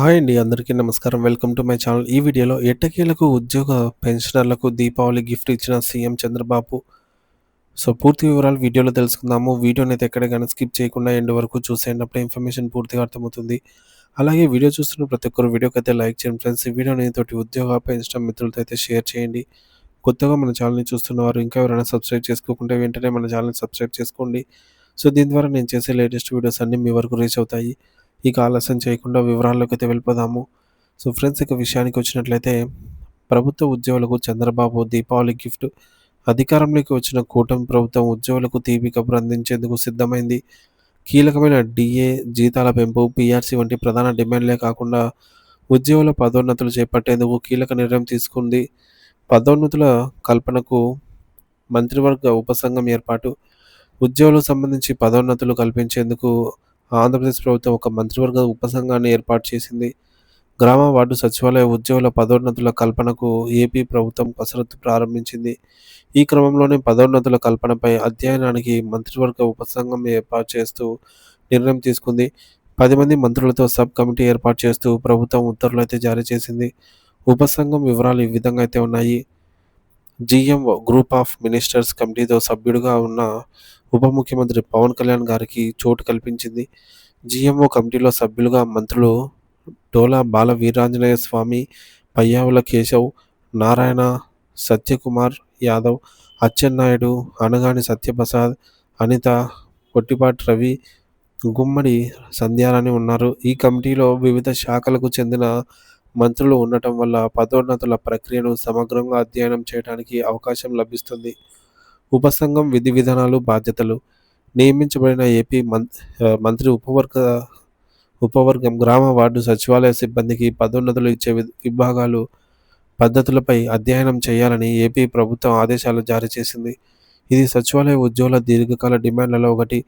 Hi అండి. అందరికీ నమస్కారం. Welcome to my channel. ఈ వీడియోలో ఎట్టకేలకు ఉద్యోగ పెన్షనర్లకు దీపావళి గిఫ్ట్ ఇచ్చిన సీఎం చంద్రబాబు. పూర్తి వివరాలు వీడియోలో తెలుసుకుందాము. వీడియోనైతే ఎక్కడ గాని స్కిప్ చేయకుండా ఎండ్ వరకు చూసేయండి. అప్పుడే ఇన్ఫర్మేషన్ పూర్తిగా అర్థమవుతుంది. అలాగే వీడియో చూస్తున్న ప్రతి ఒక్కరు వీడియోకైతే లైక్ చేయండి ఫ్రెండ్స్. ఈ వీడియోని తోటి ఉద్యోగ పెన్షన్ మిత్రులతో అయితే షేర్ చేయండి. కొత్తగా మన ఛానల్‌ని చూస్తున్నవారు ఇంకా ఎవరైనా సబ్స్క్రైబ్ చేసుకోకుంటే వెంటనే మన ఛానల్‌ని సబ్స్క్రైబ్ చేసుకోండి. దీని ద్వారా నేను చేసే లేటెస్ట్ వీడియోస్ అన్నీ మీ వరకు రీచ్ అవుతాయి. ఇక ఆలస్యం చేయకుండా వివరాల్లోకైతే వెళ్ళిపోదాము. ఫ్రెండ్స్, ఇక విషయానికి వచ్చినట్లయితే ప్రభుత్వ ఉద్యోగులకు చంద్రబాబు దీపావళి గిఫ్ట్. అధికారంలోకి వచ్చిన కూటమి ప్రభుత్వం ఉద్యోగులకు తీపి కబురు అందించేందుకు సిద్ధమైంది. కీలకమైన డీఏ, జీతాల పెంపు, పీఆర్సీ వంటి ప్రధాన డిమాండ్లే కాకుండా ఉద్యోగుల పదోన్నతులు చేపట్టేందుకు కీలక నిర్ణయం తీసుకుంది. పదోన్నతుల కల్పనకు మంత్రివర్గ ఉపసంఘం ఏర్పాటు. ఉద్యోగులకు సంబంధించి పదోన్నతులు కల్పించేందుకు ఆంధ్రప్రదేశ్ ప్రభుత్వం ఒక మంత్రివర్గ ఉపసంఘాన్ని ఏర్పాటు చేసింది. గ్రామ వార్డు సచివాలయ ఉద్యోగుల పదోన్నతుల కల్పనకు ఏపీ ప్రభుత్వం కసరత్తు ప్రారంభించింది. ఈ క్రమంలోనే పదోన్నతుల కల్పనపై అధ్యయనానికి మంత్రివర్గ ఉపసంఘం ఏర్పాటు చేస్తూ నిర్ణయం తీసుకుంది. 10 మంది మంత్రులతో సబ్ కమిటీ ఏర్పాటు చేస్తూ ప్రభుత్వం ఉత్తర్వులైతే జారీ చేసింది. ఉపసంఘం వివరాలు ఈ విధంగా అయితే ఉన్నాయి. జీఎంఓ గ్రూప్ ఆఫ్ మినిస్టర్స్ కమిటీతో సభ్యుడిగా ఉన్న ఉప ముఖ్యమంత్రి పవన్ కళ్యాణ్ గారికి చోటు కల్పించింది. జీఎంఓ కమిటీలో సభ్యులుగా మంత్రులు డోలా బాల వీరాంజనేయ స్వామి, పయ్యావుల కేశవ్, నారాయణ, సత్యకుమార్ యాదవ్, అచ్చెన్నాయుడు, అనగాని సత్యప్రసాద్, అనిత, కొట్టిపాటి రవి, గుమ్మడి సంధ్యారాణి ఉన్నారు. ఈ కమిటీలో వివిధ శాఖలకు చెందిన మంత్రులు ఉండటం వల్ల పదోన్నతుల ప్రక్రియను సమగ్రంగా అధ్యయనం చేయడానికి అవకాశం లభిస్తుంది. ఉపసంఘం విధి విధానాలు, బాధ్యతలు. నియమించబడిన ఏపీ మంత్రి ఉపవర్గం గ్రామ వార్డు సచివాలయ సిబ్బందికి పదోన్నతులు ఇచ్చే విభాగాలు, పద్ధతులపై అధ్యయనం చేయాలని ఏపీ ప్రభుత్వం ఆదేశాలు జారీ చేసింది. ఇది సచివాలయ ఉద్యోగుల దీర్ఘకాల డిమాండ్లలో ఒకటి.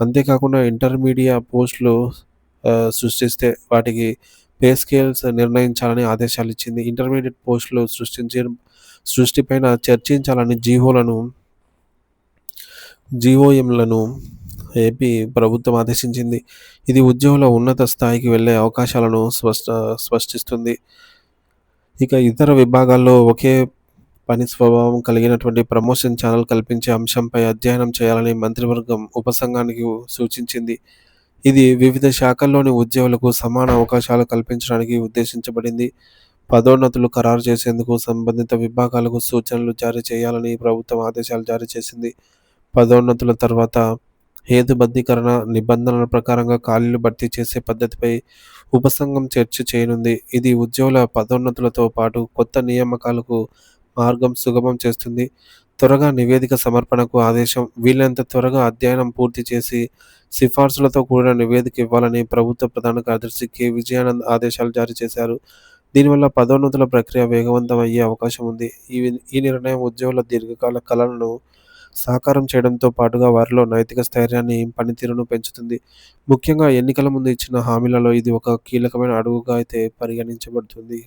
అంతేకాకుండా ఇంటర్మీడియట్ పోస్టులు సృష్టిస్తే వాటికి పే స్కేల్స్ నిర్ణయించాలని ఆదేశాలు ఇచ్చింది. ఇంటర్మీడియట్ పోస్టులు సృష్టిపైన చర్చించాలని జీఓఎంలను ఏపీ ప్రభుత్వం ఆదేశించింది. ఇది ఉద్యోగుల ఉన్నత స్థాయికి వెళ్లే అవకాశాలను స్పష్టిస్తుంది. ఇక ఇతర విభాగాల్లో ఒకే పని స్వభావం కలిగినటువంటి ప్రమోషన్ ఛానల్ కల్పించే అంశంపై అధ్యయనం చేయాలని మంత్రివర్గం ఉపసంఘానికి సూచించింది. ఇది వివిధ శాఖల్లోని ఉద్యోగులకు సమాన అవకాశాలు కల్పించడానికి ఉద్దేశించబడింది. పదోన్నతులు ఖరారు చేసేందుకు సంబంధిత విభాగాలకు సూచనలు జారీ చేయాలని ప్రభుత్వం ఆదేశాలు జారీ చేసింది. పదోన్నతుల తర్వాత హేతుబద్ధీకరణ నిబంధనల ప్రకారంగా ఖాళీలు భర్తీ చేసే పద్ధతిపై ఉపసంఘం చర్చ చేయనుంది. ఇది ఉద్యోగుల పదోన్నతులతో పాటు కొత్త నియామకాలకు మార్గం సుగమం చేస్తుంది. త్వరగా నివేదిక సమర్పణకు ఆదేశం. వీలైనంత త్వరగా అధ్యయనం పూర్తి చేసి సిఫార్సులతో కూడిన నివేదిక ఇవ్వాలని ప్రభుత్వ ప్రధాన కార్యదర్శి కె. విజయానంద్ ఆదేశాలు జారీ చేశారు. దీనివల్ల పదోన్నతుల ప్రక్రియ వేగవంతం అయ్యే అవకాశం ఉంది. ఈ నిర్ణయం ఉద్యోగుల దీర్ఘకాల కలలను సాకారం చేయడంతో పాటుగా వారిలో నైతిక స్థైర్యాన్ని, పనితీరును పెంచుతుంది. ముఖ్యంగా ఎన్నికల ముందు ఇచ్చిన హామీలలో ఇది ఒక కీలకమైన అడుగుగా అయితే పరిగణించబడుతుంది.